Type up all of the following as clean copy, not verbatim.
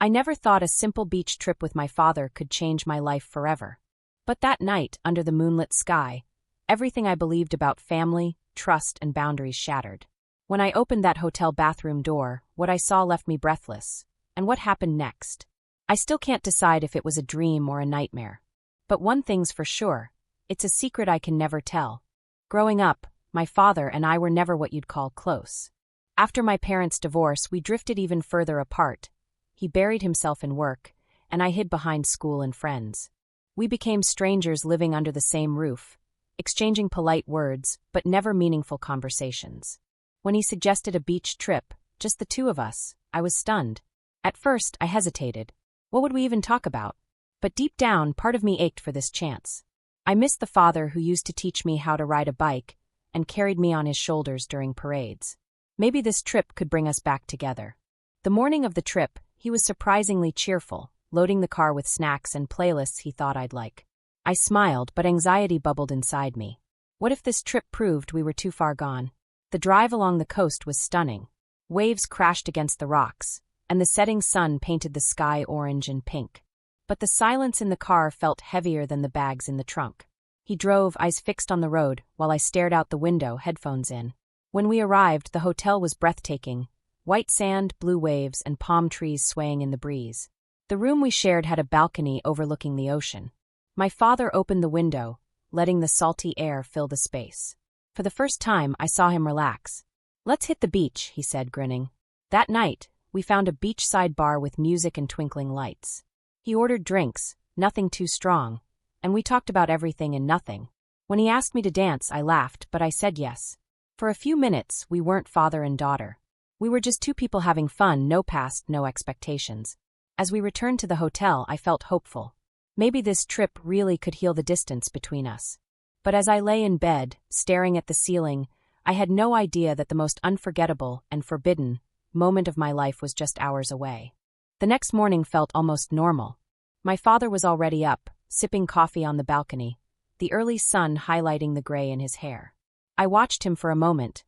I never thought a simple beach trip with my father could change my life forever. But that night, under the moonlit sky, everything I believed about family, trust, and boundaries shattered. When I opened that hotel bathroom door, what I saw left me breathless. And what happened next? I still can't decide if it was a dream or a nightmare. But one thing's for sure, it's a secret I can never tell. Growing up, my father and I were never what you'd call close. After my parents' divorce, we drifted even further apart. He buried himself in work, and I hid behind school and friends. We became strangers living under the same roof, exchanging polite words, but never meaningful conversations. When he suggested a beach trip, just the two of us, I was stunned. At first, I hesitated. What would we even talk about? But deep down, part of me ached for this chance. I missed the father who used to teach me how to ride a bike and carried me on his shoulders during parades. Maybe this trip could bring us back together. The morning of the trip, he was surprisingly cheerful, loading the car with snacks and playlists he thought I'd like. I smiled, but anxiety bubbled inside me. What if this trip proved we were too far gone? The drive along the coast was stunning. Waves crashed against the rocks, and the setting sun painted the sky orange and pink. But the silence in the car felt heavier than the bags in the trunk. He drove, eyes fixed on the road, while I stared out the window, headphones in. When we arrived, the hotel was breathtaking. White sand, blue waves, and palm trees swaying in the breeze. The room we shared had a balcony overlooking the ocean. My father opened the window, letting the salty air fill the space. For the first time, I saw him relax. "Let's hit the beach," he said, grinning. That night, we found a beachside bar with music and twinkling lights. He ordered drinks, nothing too strong, and we talked about everything and nothing. When he asked me to dance, I laughed, but I said yes. For a few minutes, we weren't father and daughter. We were just two people having fun, no past, no expectations. As we returned to the hotel, I felt hopeful. Maybe this trip really could heal the distance between us. But as I lay in bed, staring at the ceiling, I had no idea that the most unforgettable and forbidden moment of my life was just hours away. The next morning felt almost normal. My father was already up, sipping coffee on the balcony, the early sun highlighting the gray in his hair. I watched him for a moment,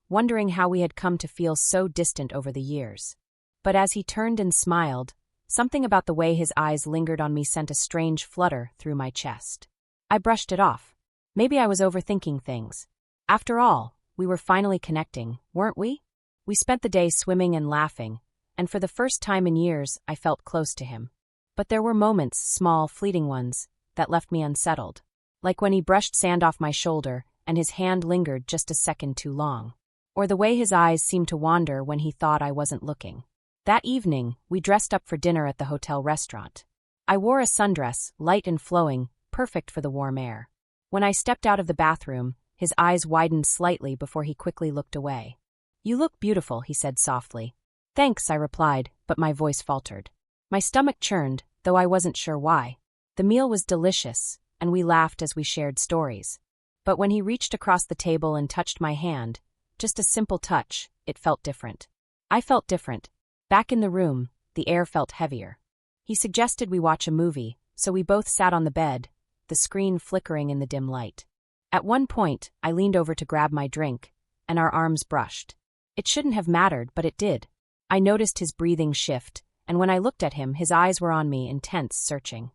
wondering how we had come to feel so distant over the years. But as he turned and smiled, something about the way his eyes lingered on me sent a strange flutter through my chest. I brushed it off. Maybe I was overthinking things. After all, we were finally connecting, weren't we? We spent the day swimming and laughing, and for the first time in years, I felt close to him. But there were moments, small, fleeting ones, that left me unsettled. Like when he brushed sand off my shoulder, and his hand lingered just a second too long. Or the way his eyes seemed to wander when he thought I wasn't looking. That evening, we dressed up for dinner at the hotel restaurant. I wore a sundress, light and flowing, perfect for the warm air. When I stepped out of the bathroom, his eyes widened slightly before he quickly looked away. "You look beautiful," he said softly. "Thanks," I replied, but my voice faltered. My stomach churned, though I wasn't sure why. The meal was delicious, and we laughed as we shared stories. But when he reached across the table and touched my hand, just a simple touch, it felt different. I felt different. Back in the room, the air felt heavier. He suggested we watch a movie, so we both sat on the bed, the screen flickering in the dim light. At one point, I leaned over to grab my drink, and our arms brushed. It shouldn't have mattered, but it did. I noticed his breathing shift, and when I looked at him, his eyes were on me, intense, searching.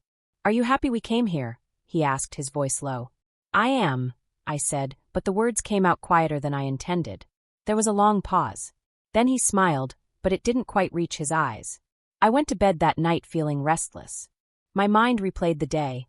"Are you happy we came here?" he asked, his voice low. "I am," I said, but the words came out quieter than I intended. There was a long pause. Then he smiled, but it didn't quite reach his eyes. I went to bed that night feeling restless. My mind replayed the day.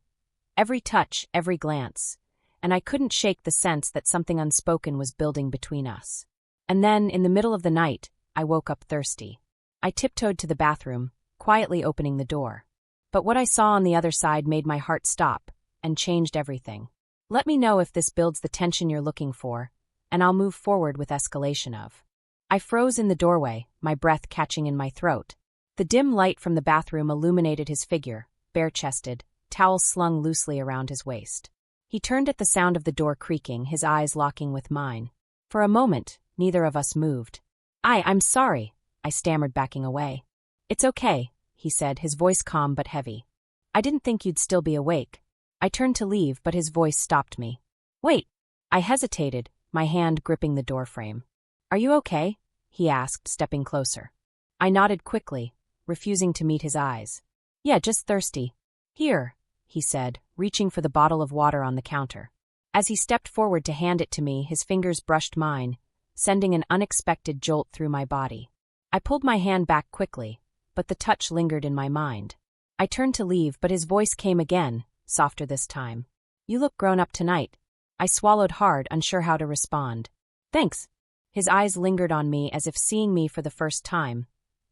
Every touch, every glance, and I couldn't shake the sense that something unspoken was building between us. And then, in the middle of the night, I woke up thirsty. I tiptoed to the bathroom, quietly opening the door. But what I saw on the other side made my heart stop, and changed everything. Let me know if this builds the tension you're looking for, and I'll move forward with escalation of. I froze in the doorway, my breath catching in my throat. The dim light from the bathroom illuminated his figure, bare-chested, towel slung loosely around his waist. He turned at the sound of the door creaking, his eyes locking with mine. For a moment, neither of us moved. I'm sorry," I stammered, backing away. "It's okay," he said, his voice calm but heavy. "I didn't think you'd still be awake." I turned to leave, but his voice stopped me. "Wait." I hesitated, my hand gripping the doorframe. "Are you okay?" he asked, stepping closer. I nodded quickly, refusing to meet his eyes. Yeah, just thirsty. Here, he said, reaching for the bottle of water on the counter. As he stepped forward to hand it to me, his fingers brushed mine, sending an unexpected jolt through my body. I pulled my hand back quickly, but the touch lingered in my mind. I turned to leave, but his voice came again, softer this time. You look grown up tonight. I swallowed hard, unsure how to respond. Thanks. His eyes lingered on me as if seeing me for the first time,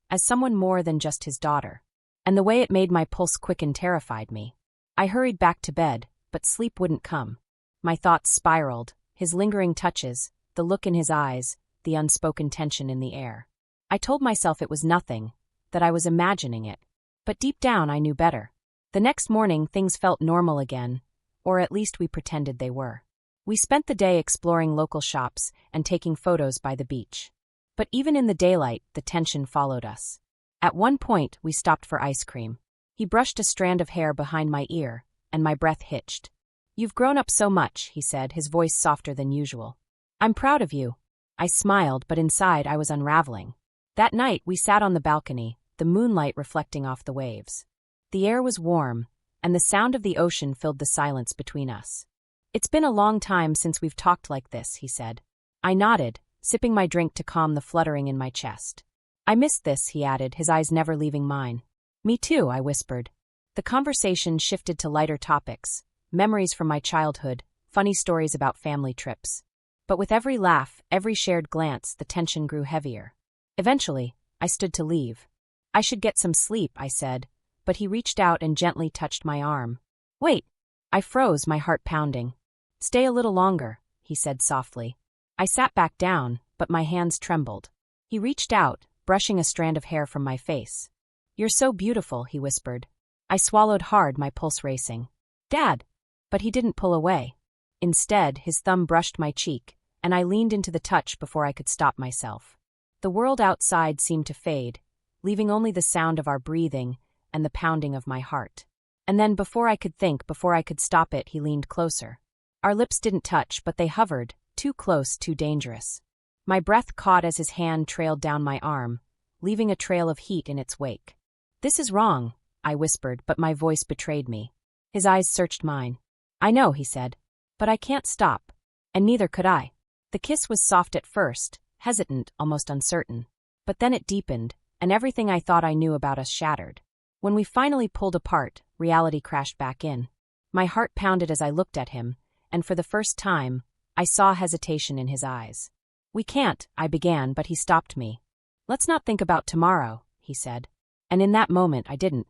as someone more than just his daughter. And the way it made my pulse quicken terrified me. I hurried back to bed, but sleep wouldn't come. My thoughts spiraled, his lingering touches, the look in his eyes, the unspoken tension in the air. I told myself it was nothing, that I was imagining it. But deep down I knew better. The next morning things felt normal again, or at least we pretended they were. We spent the day exploring local shops and taking photos by the beach. But even in the daylight, the tension followed us. At one point, we stopped for ice cream. He brushed a strand of hair behind my ear, and my breath hitched. You've grown up so much, he said, his voice softer than usual. I'm proud of you. I smiled, but inside I was unraveling. That night, we sat on the balcony, the moonlight reflecting off the waves. The air was warm, and the sound of the ocean filled the silence between us. It's been a long time since we've talked like this, he said. I nodded, sipping my drink to calm the fluttering in my chest. I missed this, he added, his eyes never leaving mine. Me too, I whispered. The conversation shifted to lighter topics, memories from my childhood, funny stories about family trips. But with every laugh, every shared glance, the tension grew heavier. Eventually, I stood to leave. I should get some sleep, I said, but he reached out and gently touched my arm. Wait. I froze, my heart pounding. Stay a little longer, he said softly. I sat back down, but my hands trembled. He reached out, brushing a strand of hair from my face. You're so beautiful, he whispered. I swallowed hard, my pulse racing. Dad! But he didn't pull away. Instead, his thumb brushed my cheek, and I leaned into the touch before I could stop myself. The world outside seemed to fade, leaving only the sound of our breathing and the pounding of my heart. And then before I could think, before I could stop it, he leaned closer. Our lips didn't touch, but they hovered, too close, too dangerous. My breath caught as his hand trailed down my arm, leaving a trail of heat in its wake. This is wrong, I whispered, but my voice betrayed me. His eyes searched mine. I know, he said. But I can't stop. And neither could I. The kiss was soft at first, hesitant, almost uncertain. But then it deepened, and everything I thought I knew about us shattered. When we finally pulled apart, reality crashed back in. My heart pounded as I looked at him, and for the first time, I saw hesitation in his eyes. We can't, I began, but he stopped me. Let's not think about tomorrow, he said. And in that moment, I didn't.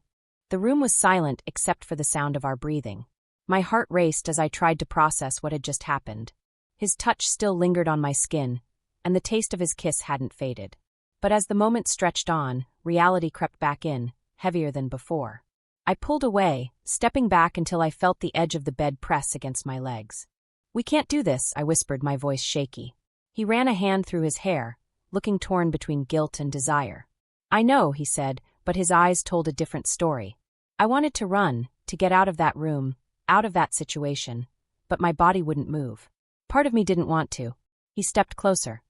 The room was silent except for the sound of our breathing. My heart raced as I tried to process what had just happened. His touch still lingered on my skin, and the taste of his kiss hadn't faded. But as the moment stretched on, reality crept back in, heavier than before. I pulled away, stepping back until I felt the edge of the bed press against my legs. We can't do this, I whispered, my voice shaky. He ran a hand through his hair, looking torn between guilt and desire. I know, he said, but his eyes told a different story. I wanted to run, to get out of that room, out of that situation, but my body wouldn't move. Part of me didn't want to. He stepped closer.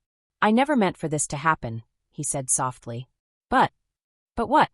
I never meant for this to happen, he said softly. But what?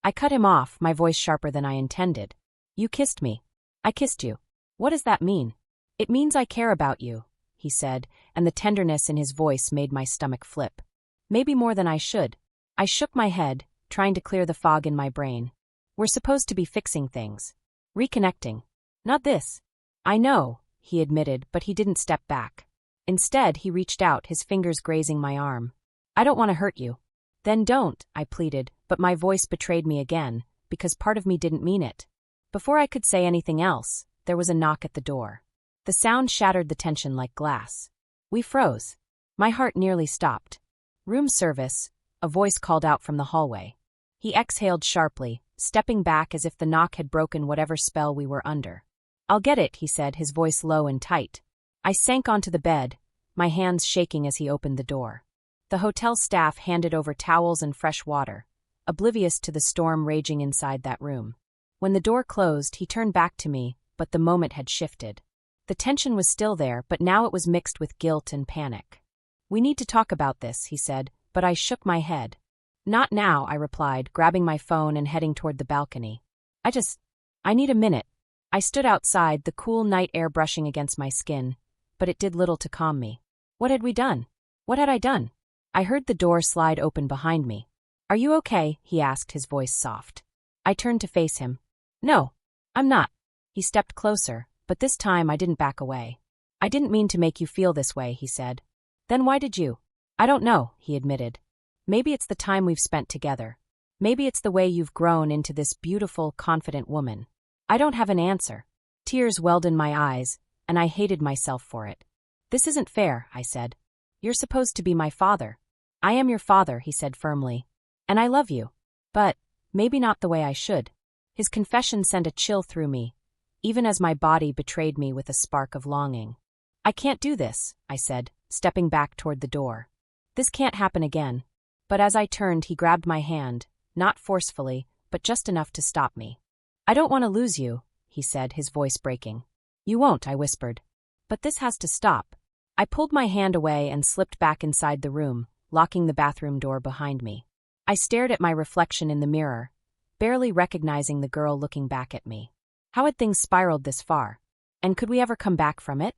I cut him off, my voice sharper than I intended. You kissed me. I kissed you. What does that mean? It means I care about you, he said, and the tenderness in his voice made my stomach flip. Maybe more than I should. I shook my head, trying to clear the fog in my brain. We're supposed to be fixing things. Reconnecting. Not this. I know, he admitted, but he didn't step back. Instead, he reached out, his fingers grazing my arm. I don't want to hurt you. Then don't, I pleaded, but my voice betrayed me again, because part of me didn't mean it. Before I could say anything else, there was a knock at the door. The sound shattered the tension like glass. We froze. My heart nearly stopped. Room service, a voice called out from the hallway. He exhaled sharply, stepping back as if the knock had broken whatever spell we were under. I'll get it, he said, his voice low and tight. I sank onto the bed, my hands shaking as he opened the door. The hotel staff handed over towels and fresh water, oblivious to the storm raging inside that room. When the door closed, he turned back to me, but the moment had shifted. The tension was still there, but now it was mixed with guilt and panic. We need to talk about this, he said, but I shook my head. Not now, I replied, grabbing my phone and heading toward the balcony. I need a minute. I stood outside, the cool night air brushing against my skin, but it did little to calm me. What had we done? What had I done? I heard the door slide open behind me. Are you okay? He asked, his voice soft. I turned to face him. No, I'm not. He stepped closer, but this time I didn't back away. I didn't mean to make you feel this way, he said. Then why did you? I don't know, he admitted. Maybe it's the time we've spent together. Maybe it's the way you've grown into this beautiful, confident woman. I don't have an answer. Tears welled in my eyes, and I hated myself for it. This isn't fair, I said. You're supposed to be my father. I am your father, he said firmly. And I love you. But maybe not the way I should. His confession sent a chill through me, even as my body betrayed me with a spark of longing. I can't do this, I said, stepping back toward the door. This can't happen again. But as I turned, he grabbed my hand, not forcefully, but just enough to stop me. I don't want to lose you, he said, his voice breaking. You won't, I whispered. But this has to stop. I pulled my hand away and slipped back inside the room, locking the bathroom door behind me. I stared at my reflection in the mirror, barely recognizing the girl looking back at me. How had things spiraled this far? And could we ever come back from it?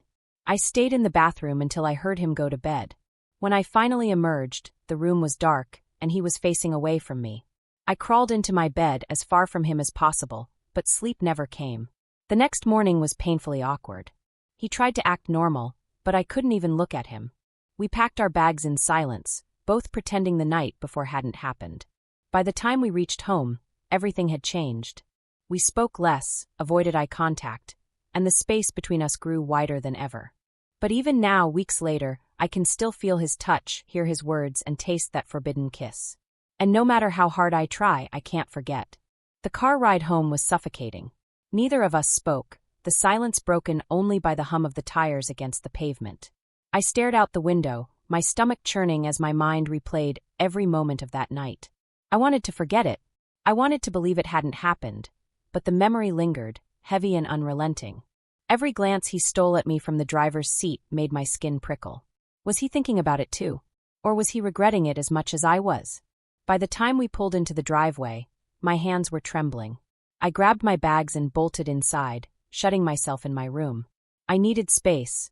I stayed in the bathroom until I heard him go to bed. When I finally emerged, the room was dark, and he was facing away from me. I crawled into my bed as far from him as possible, but sleep never came. The next morning was painfully awkward. He tried to act normal, but I couldn't even look at him. We packed our bags in silence, both pretending the night before hadn't happened. By the time we reached home, everything had changed. We spoke less, avoided eye contact, and the space between us grew wider than ever. But even now, weeks later, I can still feel his touch, hear his words, and taste that forbidden kiss. And no matter how hard I try, I can't forget. The car ride home was suffocating. Neither of us spoke, the silence broken only by the hum of the tires against the pavement. I stared out the window, my stomach churning as my mind replayed every moment of that night. I wanted to forget it. I wanted to believe it hadn't happened, but the memory lingered, heavy and unrelenting. Every glance he stole at me from the driver's seat made my skin prickle. Was he thinking about it too? Or was he regretting it as much as I was? By the time we pulled into the driveway, my hands were trembling. I grabbed my bags and bolted inside, shutting myself in my room. I needed space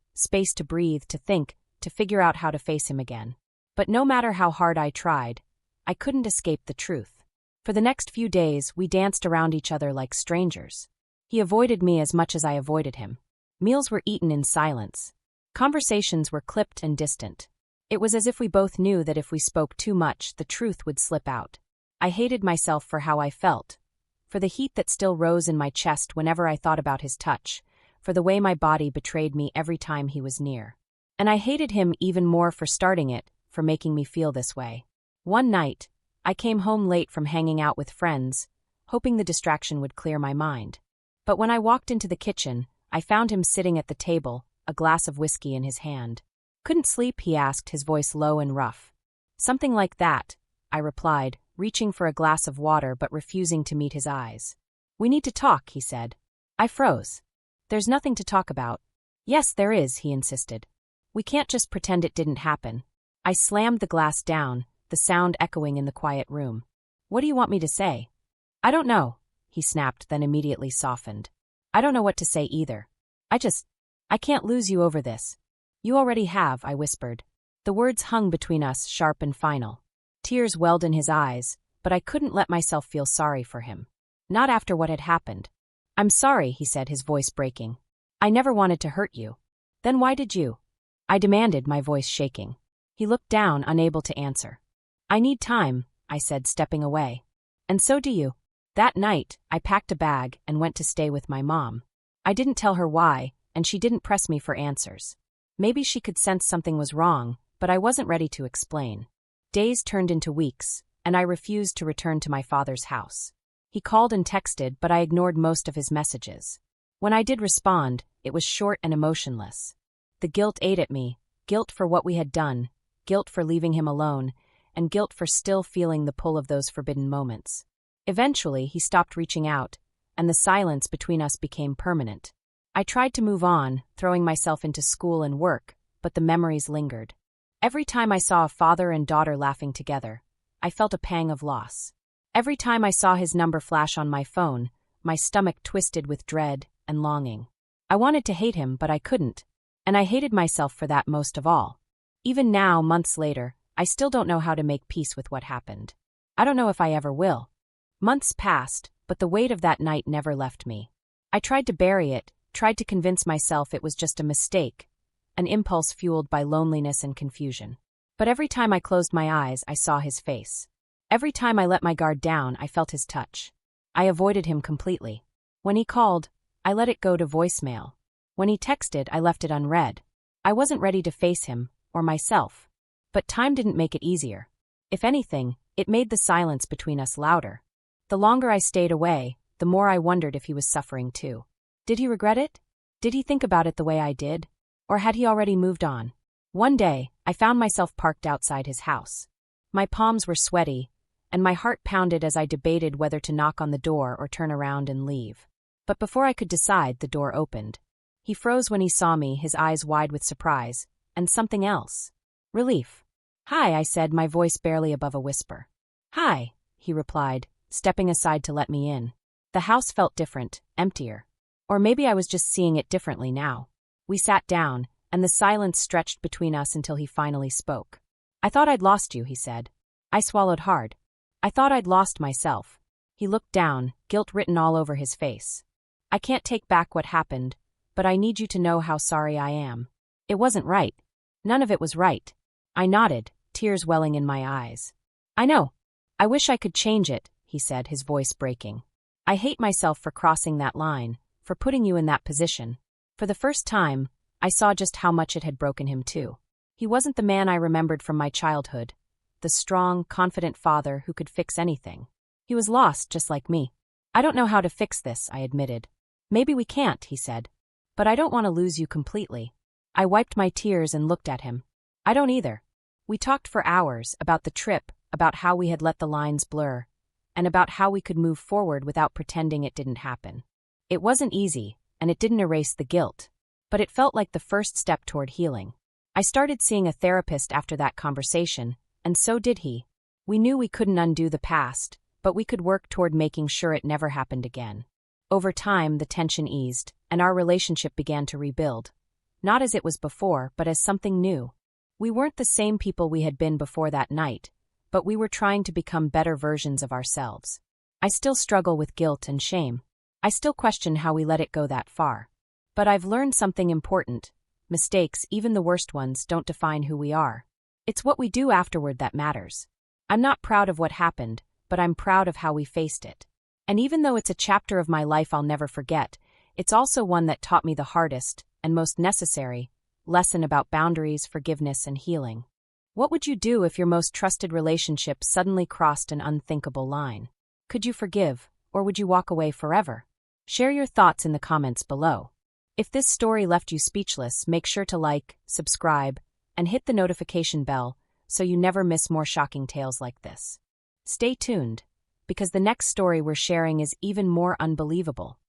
to breathe, to think, to figure out how to face him again. But no matter how hard I tried, I couldn't escape the truth. For the next few days, we danced around each other like strangers. He avoided me as much as I avoided him. Meals were eaten in silence. Conversations were clipped and distant. It was as if we both knew that if we spoke too much, the truth would slip out. I hated myself for how I felt, for the heat that still rose in my chest whenever I thought about his touch, for the way my body betrayed me every time he was near. And I hated him even more for starting it, for making me feel this way. One night, I came home late from hanging out with friends, hoping the distraction would clear my mind. But when I walked into the kitchen, I found him sitting at the table, a glass of whiskey in his hand. Couldn't sleep, he asked, his voice low and rough. Something like that, I replied, reaching for a glass of water but refusing to meet his eyes. We need to talk, he said. I froze. There's nothing to talk about. Yes, there is, he insisted. We can't just pretend it didn't happen. I slammed the glass down, the sound echoing in the quiet room. What do you want me to say? I don't know, he snapped, then immediately softened. I don't know what to say either. I can't lose you over this. You already have, I whispered. The words hung between us, sharp and final. Tears welled in his eyes, but I couldn't let myself feel sorry for him. Not after what had happened. I'm sorry, he said, his voice breaking. I never wanted to hurt you. Then why did you? I demanded, my voice shaking. He looked down, unable to answer. I need time, I said, stepping away. And so do you. That night, I packed a bag and went to stay with my mom. I didn't tell her why, and she didn't press me for answers. Maybe she could sense something was wrong, but I wasn't ready to explain. Days turned into weeks, and I refused to return to my father's house. He called and texted, but I ignored most of his messages. When I did respond, it was short and emotionless. The guilt ate at me, guilt for what we had done, guilt for leaving him alone, and guilt for still feeling the pull of those forbidden moments. Eventually, he stopped reaching out, and the silence between us became permanent. I tried to move on, throwing myself into school and work, but the memories lingered. Every time I saw a father and daughter laughing together, I felt a pang of loss. Every time I saw his number flash on my phone, my stomach twisted with dread and longing. I wanted to hate him, but I couldn't. And I hated myself for that most of all. Even now, months later, I still don't know how to make peace with what happened. I don't know if I ever will. Months passed, but the weight of that night never left me. I tried to bury it, tried to convince myself it was just a mistake, an impulse fueled by loneliness and confusion. But every time I closed my eyes, I saw his face. Every time I let my guard down, I felt his touch. I avoided him completely. When he called, I let it go to voicemail. When he texted, I left it unread. I wasn't ready to face him, or myself. But time didn't make it easier. If anything, it made the silence between us louder. The longer I stayed away, the more I wondered if he was suffering too. Did he regret it? Did he think about it the way I did? Or had he already moved on? One day, I found myself parked outside his house. My palms were sweaty, and my heart pounded as I debated whether to knock on the door or turn around and leave. But before I could decide, the door opened. He froze when he saw me, his eyes wide with surprise, and something else. Relief. "Hi," I said, my voice barely above a whisper. "Hi," he replied, stepping aside to let me in. The house felt different, emptier. Or maybe I was just seeing it differently now. We sat down, and the silence stretched between us until he finally spoke. "I thought I'd lost you," he said. I swallowed hard. I thought I'd lost myself. He looked down, guilt written all over his face. "I can't take back what happened, but I need you to know how sorry I am. It wasn't right. None of it was right." I nodded, tears welling in my eyes. "I know. I wish I could change it," he said, his voice breaking. "I hate myself for crossing that line, for putting you in that position." For the first time, I saw just how much it had broken him too. He wasn't the man I remembered from my childhood, the strong, confident father who could fix anything. He was lost just like me. "I don't know how to fix this," I admitted. "Maybe we can't," he said. "But I don't want to lose you completely." I wiped my tears and looked at him. "I don't either." We talked for hours about the trip, about how we had let the lines blur, and about how we could move forward without pretending it didn't happen. It wasn't easy, and it didn't erase the guilt, but it felt like the first step toward healing. I started seeing a therapist after that conversation, and so did he. We knew we couldn't undo the past, but we could work toward making sure it never happened again. Over time, the tension eased, and our relationship began to rebuild. Not as it was before, but as something new. We weren't the same people we had been before that night, but we were trying to become better versions of ourselves. I still struggle with guilt and shame. I still question how we let it go that far. But I've learned something important. Mistakes, even the worst ones, don't define who we are. It's what we do afterward that matters. I'm not proud of what happened, but I'm proud of how we faced it. And even though it's a chapter of my life I'll never forget, it's also one that taught me the hardest, and most necessary, lesson about boundaries, forgiveness, and healing. What would you do if your most trusted relationship suddenly crossed an unthinkable line? Could you forgive, or would you walk away forever? Share your thoughts in the comments below. If this story left you speechless, make sure to like, subscribe, and hit the notification bell so you never miss more shocking tales like this. Stay tuned, because the next story we're sharing is even more unbelievable.